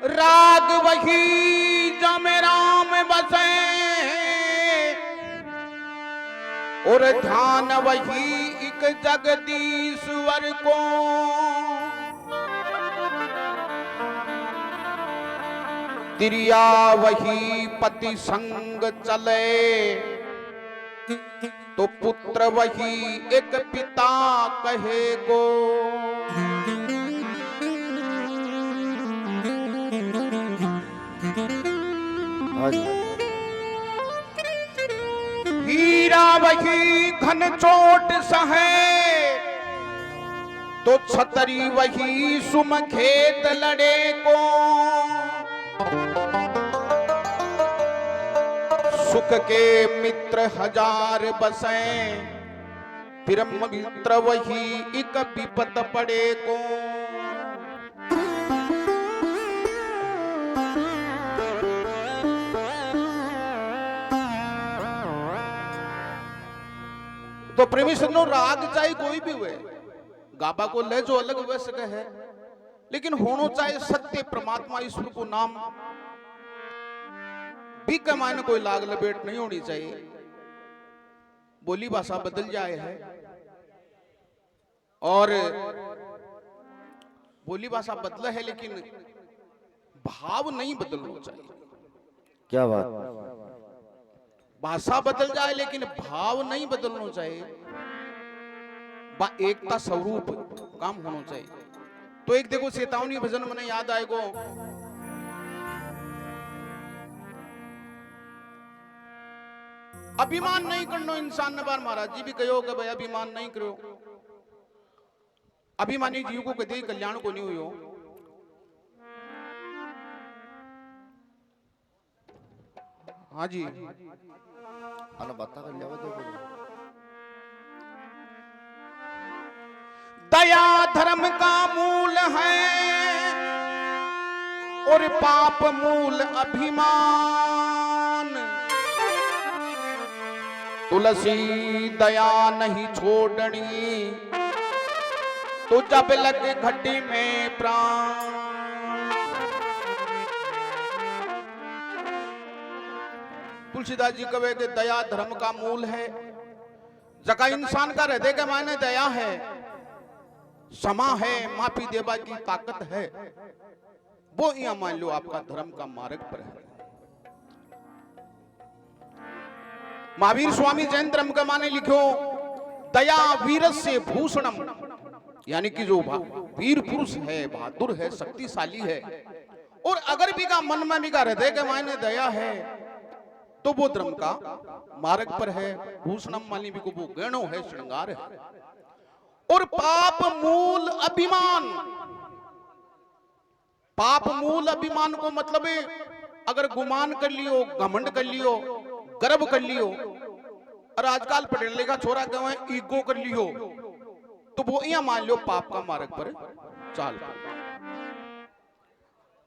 राग वही जम राम बसे और ध्यान वही एक जगदीश्वर को। तिरिया वही पति संग चले तो पुत्र वही एक पिता कहे को। हीरा वही घन चोट सहे तो छतरी वही सुम खेत लड़े को। सुख के मित्र हजार बसे फिर मित्र वही एक विपत पड़े को। तो प्रेमी सुनो, राग चाहे कोई भी हुए, गाबा को ले जो अलग वैसे है, लेकिन होनो चाहे सत्य परमात्मा ईश्वर को नाम भी के मायने कोई लाग लपेट नहीं होनी चाहिए। बोली भाषा बदल जाए है और बोली भाषा बदला है लेकिन भाव नहीं बदलना चाहिए। क्या बात। भाषा बदल जाए लेकिन भाव नहीं बदलना चाहिए। एकता स्वरूप काम होना चाहिए। तो एक देखो चेतावनी भजन मने याद आएगो, अभिमान नहीं करनो इंसान ने बार महाराज जी भी कहो कि भाई अभिमान नहीं करो। अभिमानी जीव को कभी कल्याण को नहीं हुई। हाँ जी बता कर लिया तो दया धर्म का मूल है और पाप मूल अभिमान। तुलसी दया नहीं छोड़नी तो जब लगे घटी में प्राण। तुलसीदास जी कहे कि दया धर्म का मूल है। जगह इंसान का हृदय के मायने दया है, क्षमा है, माफी देवा की ताकत है, वो यहां मान लो आपका धर्म का मार्ग पर है। महावीर स्वामी जैन धर्म के माने लिखो, दया वीरस्य भूषणम, यानी कि जो वीर पुरुष है, बहादुर है, शक्तिशाली है, और अगर भी का मन में भी का हृदय के मायने दया है तो वो धर्म का मार्ग पर है। भूषणम मानी भी को वो गहनो है, श्रृंगार है। और पाप मूल अभिमान, पाप मूल अभिमान को मतलब है अगर गुमान कर लियो, घमंड कर लियो, गर्व कर लियो, और आजकल पढ़े लिखा छोरा कहे ईगो कर लियो, तो वो यहां मान लो पाप का मार्ग पर चाल।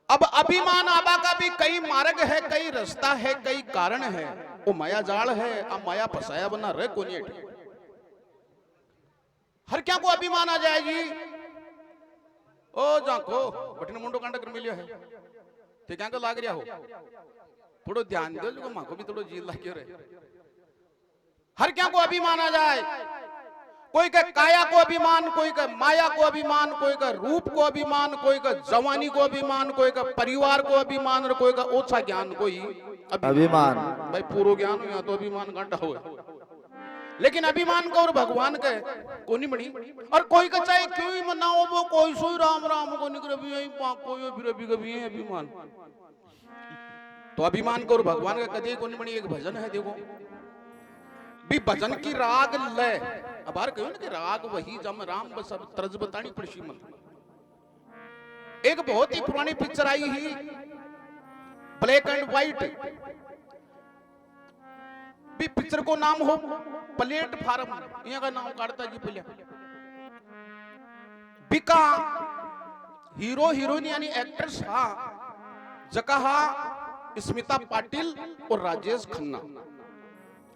अब अभिमान आबा का भी कई मार्ग है, कई रास्ता है, कई कारण है। वो माया जाल है, अब माया फसाया बना रहे कोनी। हर क्या को अभिमान आ जाए जी, ओ जाको बटन मुंडो कांडा कर मिलियो है, ते क्या को लाग रिया हो, थोड़ो ध्यान दो, जो मां को भी थोड़ो जील लागियो रे। हर क्या को अभिमान आ जाए, कोई का काया को अभिमान, कोई का माया को अभिमान, कोई का रूप को अभिमान, कोई का जवानी को अभिमान, कोई का परिवार को अभिमान, और कोई का ओछा ज्ञान कोई अभिमान। भाई पूरा ज्ञान हुआ तो अभिमान घंटा हुआ, लेकिन अभिमान को और भगवान के को नहीं बनी। और कोई का चाहे क्यों ही मनाओ, वो कोई सो राम राम को निकल कोई भी अभिमान। तो अभिमान को और भगवान का कदे को नहीं बनी। एक भजन है देखो, भी भजन की राग ले, अब बार कहो ना कि राग वही जम राम, बस अब तर्ज बतानी पड़ती मन। एक बहुत ही पुरानी picture I he, black and white, भी पिक्चर को नाम हो प्लेटफार्म, यहाँ का नाम काटता जी पहले। बिका हीरो हीरोइन यानी एक्टर्स हा जका स्मिता पाटिल और राजेश खन्ना।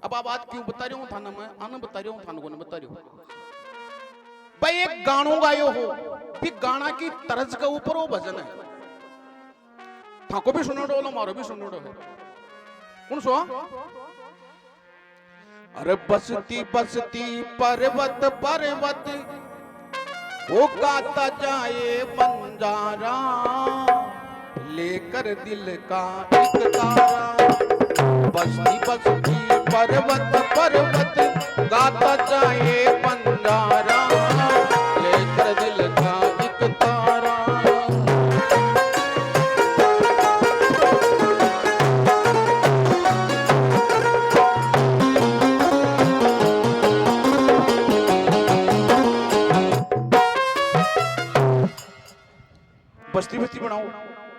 अब आप बात क्यों बता रही हूँ थाना में, आना बता रही हूँ थाना को नहीं बता रही हूँ भाई। एक गानों गायो हो, भी गाना की तर्ज के ऊपर वो भजन है। थाको भी सुनोड़ो लो मारो भी सुनोड़ो है कौन सो अरे बसती बसती पर्वत पर्वत वो गाता जाए बंजारा लेकर दिल का एक तारा बसती बसती पर्वत पर्वत गाता जाए बंजारा लेकर दिल का एक तारा बस्ती बस्ती बनाओ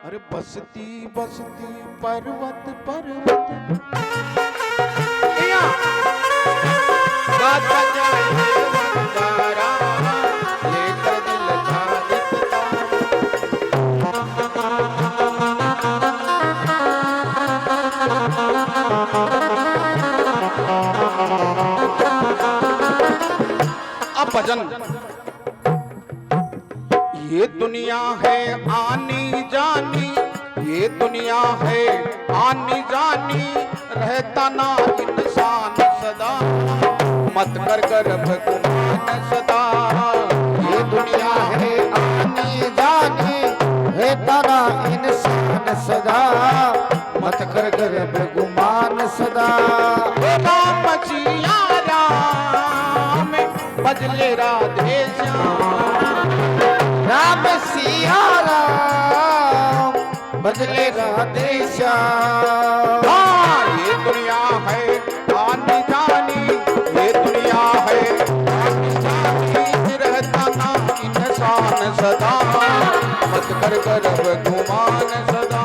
अरे बसती बसती पर्वत पर्वत गाता जाए बंजारा लेकर दिल का एक अब भजन ये दुनिया है आनी जानी ये दुनिया है आनी जानी रहता ना इंसान सदा मत कर गर्भ गुमान सदा ये दुनिया है आनी जानी रहता ना इंसान सदा मत कर गर्भ गुमान सदा राम जिया राम बदले राधे श्याम राम सिया राम बदले राधे श्याम हाँ ये दुनिया है आनी जानी ये दुनिया है आनी जानी रहता ना इंसान सदा मत कर गर्भ गुमान सदा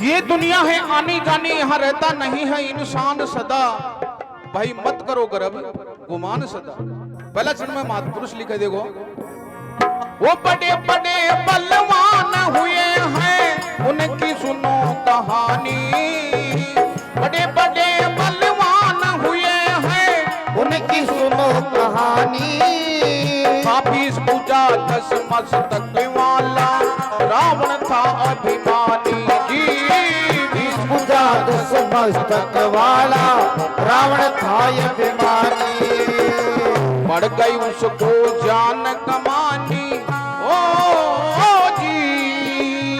ये दुनिया है आनी जानी यहाँ रहता नहीं है इंसान सदा भाई मत करो गर्भ गुमान सदा पहला चरण में महापुरुष लिखे देखो वो बड़े बड़े बलवान हुए हैं उनकी सुनो कहानी बड़े बड़े बलवान हुए हैं उनकी सुनो कहानी काफिस पूजा दस मस्तक वाला रावण था अभिमानी जी पूजा दस मस्तक वाला रावण था अभिमानी बढ़ गई उसको जान कमानी ओ जी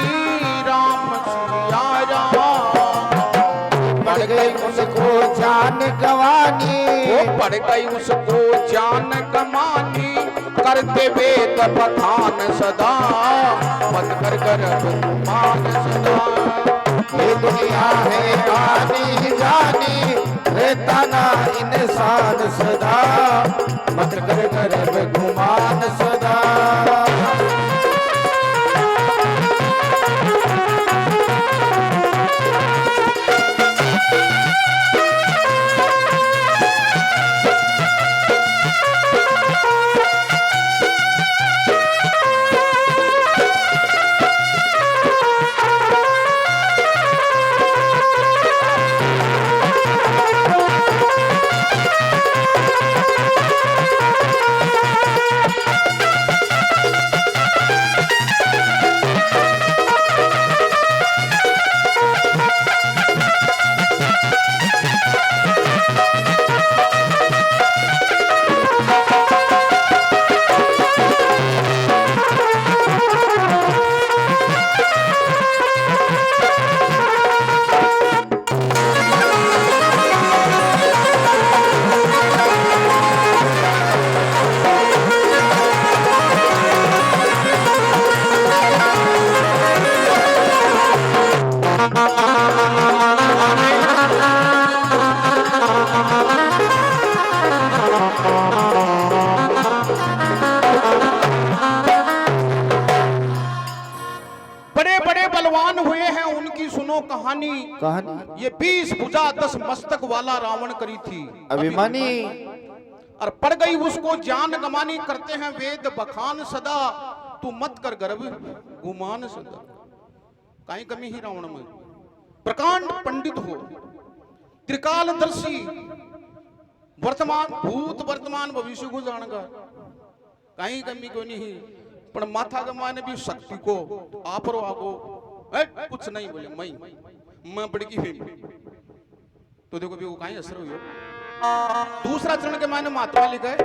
राम सिया राम बढ़ गई उसको जान गवानी वो बढ़ गई उसको जान कमानी करते वेद पठान सदा मत कर गर्भ गुमान सदा ये दुनिया है आनी जानी रहता ना इंसान सदा मत कर गर्भ गुमान सदा बड़े बड़े बलवान हुए हैं, उनकी सुनो कहानी। कहानी ये 20 भुजा 10 मस्तक वाला रावण करी थी अभिमानी, और पड़ गई उसको जान गमानी। करते हैं वेद बखान सदा, तू मत कर गर्व गुमान सदा। काई कमी ही रावण में, प्रकांड पंडित हो, त्रिकालदर्शी, वर्तमान भूत वर्तमान भविष्य को जानकर, काई कमी को नहीं। पर माथा गमाने भी शक्ति को आप रो आगो कुछ नहीं बोले, मैं बड़की हुई तो देखो भी वो कहीं असर हुई। दूसरा चरण के माने महात्मा लिखा है,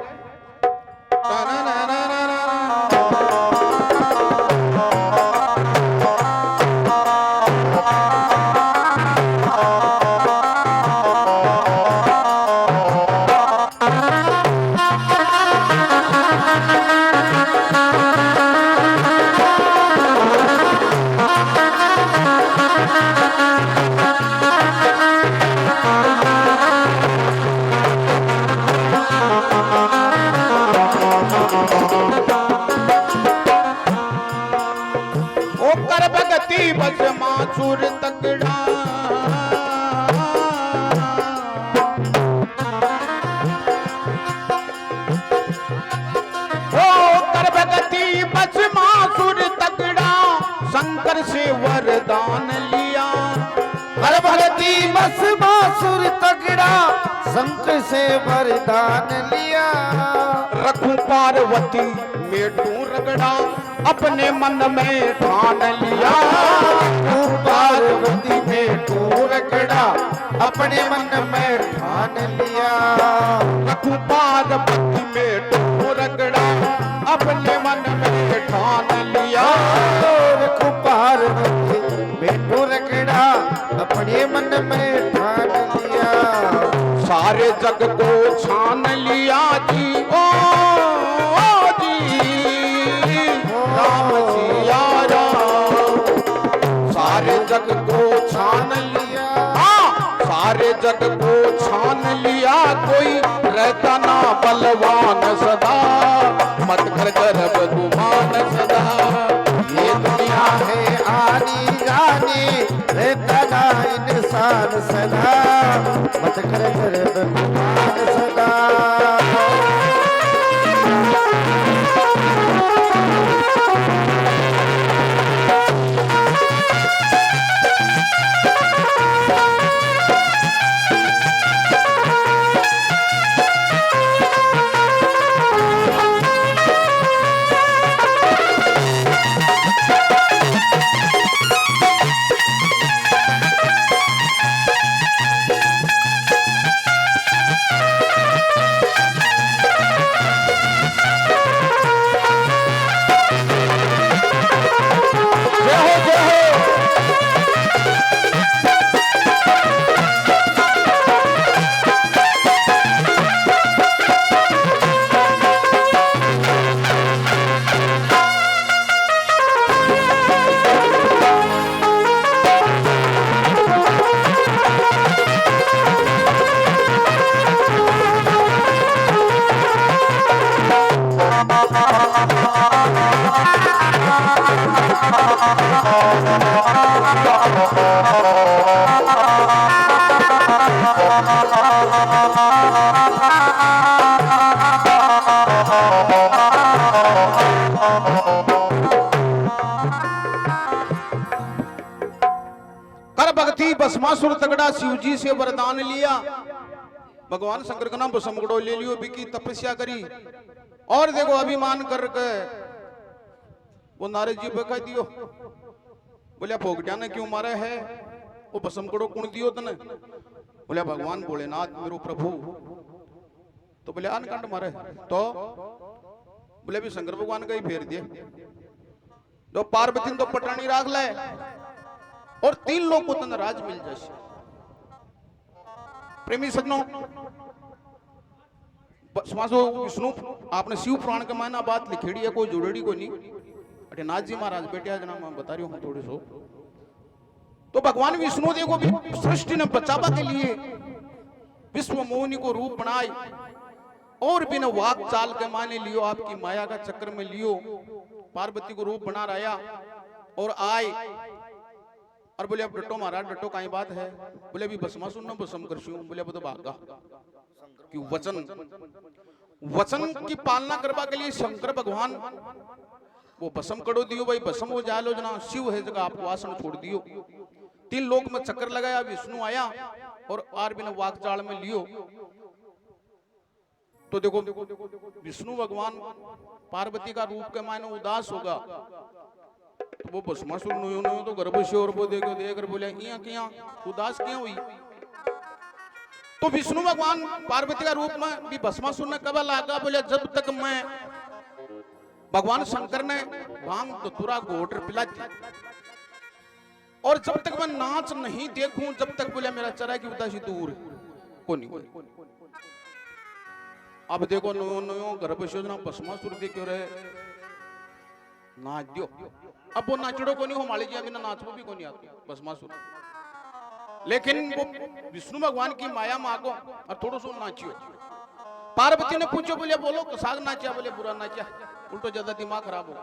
बस मासुर तगड़ा हो कर भगती बस मासुर तगड़ा, शंकर से वरदान लिया। कर भगती बस मासुर तगड़ा, शंकर से वरदान लिया। रखूं पार्वती मेटू रगड़ा, अपने मन में ठान लिया। पार्वती में तू रगड़ा, अपने मन में ठान लिया। रखूं पार्वती में तू रगड़ा, अपने मन में ठान लिया। रखूं पार्वती में तू रगड़ा, अपने मन में ठान लिया। सारे जग को छान लिया जी, ओ जी राम सिया राम। सारे जग को छान लिया, हाँ सारे जग को छान लिया। कोई रहता ना बलवान सदा, मत कर गर्भ गुमान सदा। ये दुनिया है आनी जानी, रहता ना इंसान सदा, मत कर गर्भ गुमान सदा। भस्मासुर तगड़ा, शिव जी से वरदान लिया। भगवान शंकर का नाम भस्मगड़ो ले लियो, बिकी तपस्या करी। और देखो अभिमान करके वो नारद जी बका दियो, बोलिया भोगटिया ने क्यों मारा है, वो भस्मगड़ो कौन दियो तने? बोलिया भगवान भोलेनाथ मेरो प्रभु। तो बोले अनकंड मारे, तो बोले भी शंकर भगवान का ही फेर दिए। तो पार्वती ने तो पटानी राख ले और 3 लोग को तन राज मिल जाए। प्रेमी सज्जनों, विष्णु आपने शिव पुराण के मायना बात लिखेड़ी है, कोई जुड़ेड़ी को नहीं। अटे नाथ जी महाराज बेटे आज नाम मैं बता रही हूँ थोड़ी सो। तो भगवान विष्णु देव को भी सृष्टि ने बचावा के लिए विश्व मोहिनी को रूप बनाए और बिना वाक चाल के माने लियो, आपकी माया का चक्कर में लियो, पार्वती को रूप बना रहा और आए और बोले अब डटो महाराज डटो, कहीं बात है? बोले अभी भस्मा सुनना भस्म कर हूं। बोले अब तो भागा कि वचन की पालना करवा के लिए शंकर भगवान वो भस्म करो दियो भाई, भस्म हो जा लो जना, शिव है जगह आपको आसन छोड़ दियो। 3 लोक में चक्कर लगाया, विष्णु आया और आर बिना वाक चाल में लियो। तो देखो विष्णु भगवान पार्वती का रूप के मायने उदास होगा, तो वो भस्मासुर नो तो गर्भ से और वो देख कर बोले इया किया उदास क्यों हुई? तो विष्णु भगवान पार्वती का रूप में भी भस्मासुर ने कब लागा? बोले जब तक मैं भगवान शंकर ने भांग धतूरा घोट पिला दी और जब तक मैं नाच नहीं देखूं, जब तक बोले मेरा चरा की उदासी दूर को नहीं। अब देखो नो नो गर्भ से भस्मासुर देख रहे नाच दियो। अब वो नाचड़ो को नहीं हो माली जी, अभी ना नाचो भी को नहीं आती भस्मासुर, लेकिन वो विष्णु भगवान की माया मांगो और थोड़ा सो नाचियो। पार्वती ने पूछो, बोले बोलो साग नाचा? बोले बुरा नाचा, उल्टो ज्यादा दिमाग खराब हो।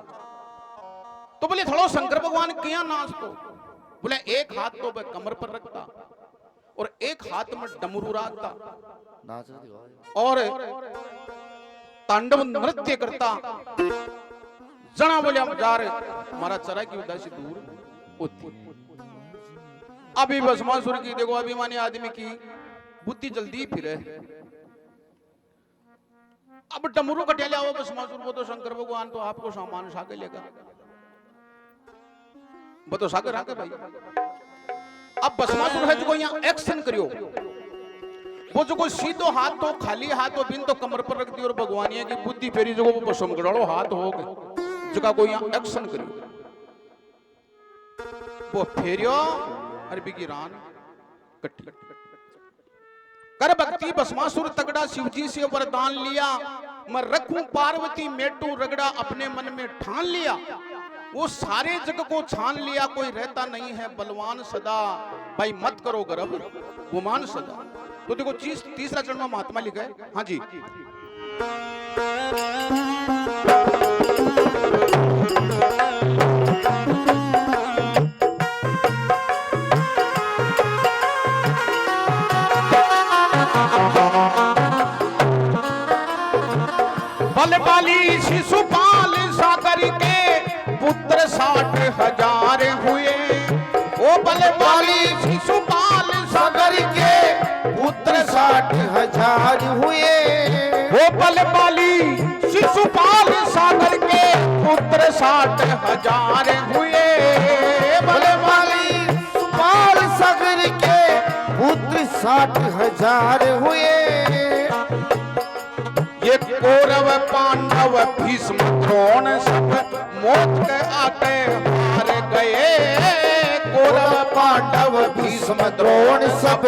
तो बोले थोड़ा शंकर भगवान क्या नाच तो? बोले एक हाथ तो वह कमर पर रखता और एक हाथ में डमरू रखता और तांडव नृत्य करता। जना बोले हम जा रहे, हमारा चरा की उदासी दूर होती। अभी भस्मासुर की देखो अभिमानी आदमी की बुद्धि जल्दी फिरे। अब डमरू कटेले आओ भस्मासुर, वो तो शंकर भगवान तो आपको सामान साके लेगा, वो तो सागर आके भाई। अब भस्मासुर है जो यहाँ एक्शन करियो, वो जो कोई सीधो हाथ तो खाली हाथ हो बिन तो कमर पर रख दी और भगवानिया की बुद्धि फेरी जो वो भस्म गड़ाड़ो हाथ हो गए जो कोई यहाँ एक्शन करियो, वो फेरियो अरबी की रान कट्टी कर भक्ति। भस्मासुर तगड़ा शिवजी से वरदान लिया, मैं रखूं पार्वती मेटू रगड़ा, अपने मन में ठान लिया। वो सारे जग को छान लिया, कोई रहता नहीं है बलवान सदा, भाई मत करो गर्व गुमान सदा। तो देखो तीसरा चरण में महात्मा लिखा है। हाँ जी, बलवाली शिशुपाल सागर के पुत्र 60,000 हुए। ओ बलवाली शिशुपाल सागर के पुत्र 60,000 हुए। ओ बलवाली शिशुपाल सागर के पुत्र 60,000 हुए। बलवाली शिशुपाल सागर के पुत्र 60,000 हुए। ये कौरव पांडव भीष्म द्रोण सब मौत के आगे हार गए। कौरव पांडव भीष्म द्रोण सब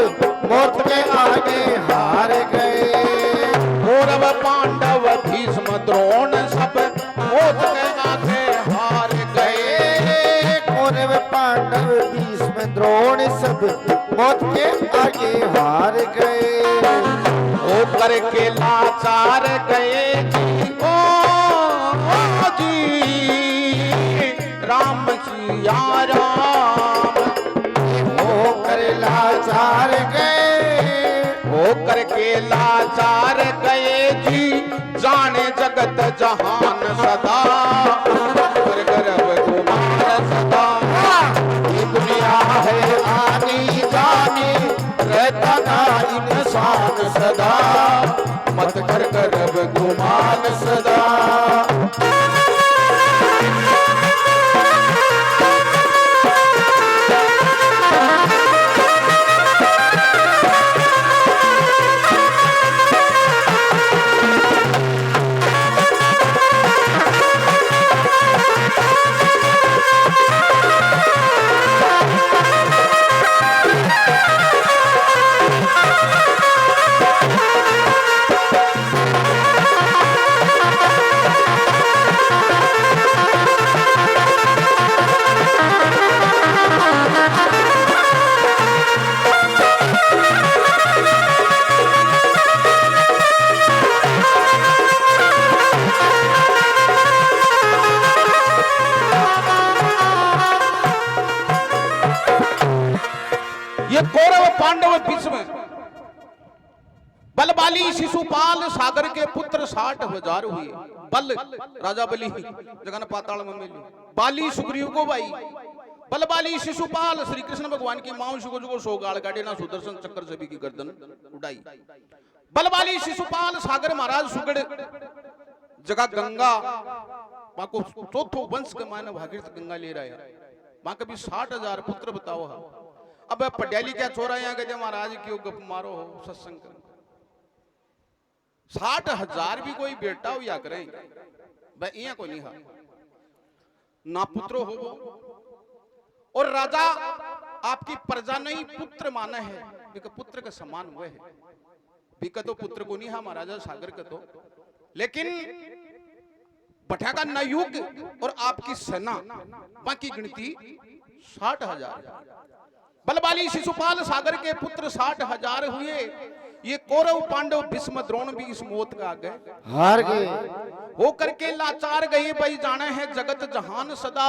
मौत के आगे हार गए। कौरव पांडव भीष्म द्रोण सब मौत के आगे हार गए। कौरव पांडव भीष्म द्रोण सब मौत के आगे हार गए। ओ करके लाचार गए जी, ओ जी राम सिया राम। ओ कर लाचार गए। ओ करके लाचार गए जी, जाने जगत जहान सदा, कर गर्भ गुमान सदा। ये दुनिया है आनी जानी, रहता ना इंसान सदा, मत कर गर्भ गुमान सदा। शिशुपाल सागर के पुत्र 60,000 हुए। बल राजा बलि जगन पाताल में मिली, बाली सुग्रीव को भाई, बल बाली शिशुपाल श्री कृष्ण भगवान की मां को सो गाल काटे ना सुदर्शन चक्कर सभी की गर्दन उड़ाई। बल बाली शिशुपाल सागर महाराज सुगड़ जगह गंगा मां को चौथो वंश के माने भागीरथ गंगा ले रहा है। मां कभी 60,000 पुत्र बताओ। अब पटियाली क्या छोरा यहाँ कहते महाराज क्यों गप मारो हो सत्संग कर। 60,000 भी कोई बेटा हो या करें भाई यहाँ को नहीं हा ना पुत्र हो और राजा आपकी प्रजा नहीं पुत्र माना है, पुत्र के समान हुए है। बिका तो पुत्र को नहीं हा महाराजा सागर का तो, लेकिन बठा का नयुग और आपकी सेना बाकी गिनती 60,000। बलबाली शिशुपाल सागर के पुत्र 60,000 हुए। ये कौरव पांडव भीष्म द्रोण भी इस मौत का आगे हार गए, हो करके लाचार गए। भाई जाने है जगत जहान सदा,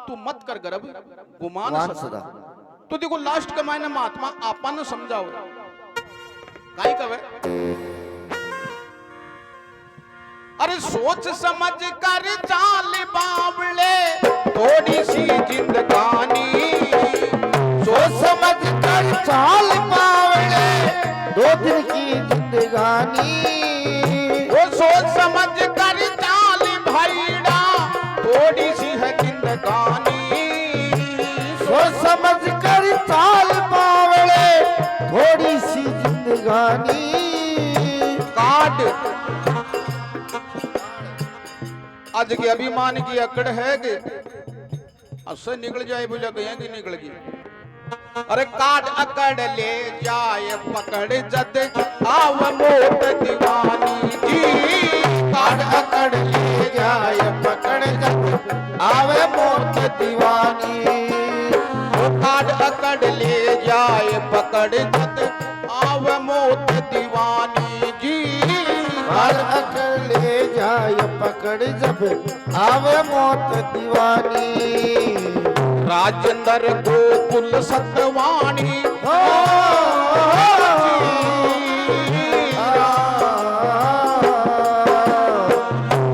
तू मत कर गर्भ गुमान सदा। तो देखो लास्ट के मायने महात्मा आपा न समझाओ काई कवे, अरे सोच समझ कर चाल बावले थोड़ी सी जिंदगानी। सोच समझ कर चाल बावले 2 दिन की जिंदगानी। वो सोच समझ कर चाल भाईड़ा थोड़ी सी है जिंदगानी। सोच समझ कर चाल बावले थोड़ी सी जिंदगानी। काट आज के अभिमान की अकड़ है कि असर निकल जाए बोला गया कि निकल गई। अरे काट अकड़ ले जाए पकड़ जद आव मोट दीवानी जी। काट अकड़ ले जाए पकड़ जद आवे मोट दीवानी। काट अकड़ ले जाए पकड़ जद आव मोट दीवानी जी। काट अकड़ ले जाए पकड़ जब आवे मोट दीवानी। राजेंद्र गोकुल सतवाणी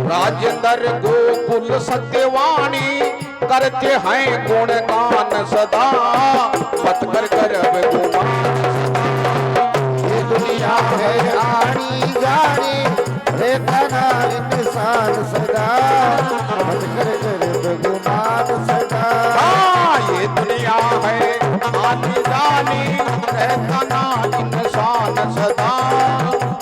राजेंद्र गोकुल सत्यवाणी करते हैं गुणगान सदा। मत कर गर्व गुमान, ये दुनिया है आनी जानी रहता ना इंसान सदा। मत कर गर्व गुमान सदा। ये दुनिया है आनी जानी रहता ना इंसान सदा।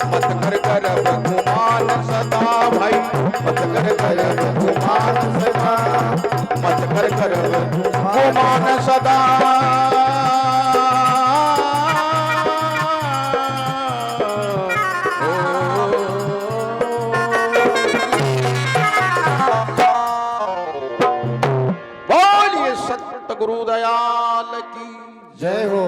मत कर गर्व गुमान सदा भाई, मत कर गर्व गुमान सदा। मत कर गर्व गुमान सदा। बोलिए सतगुरु दयाल की जय हो।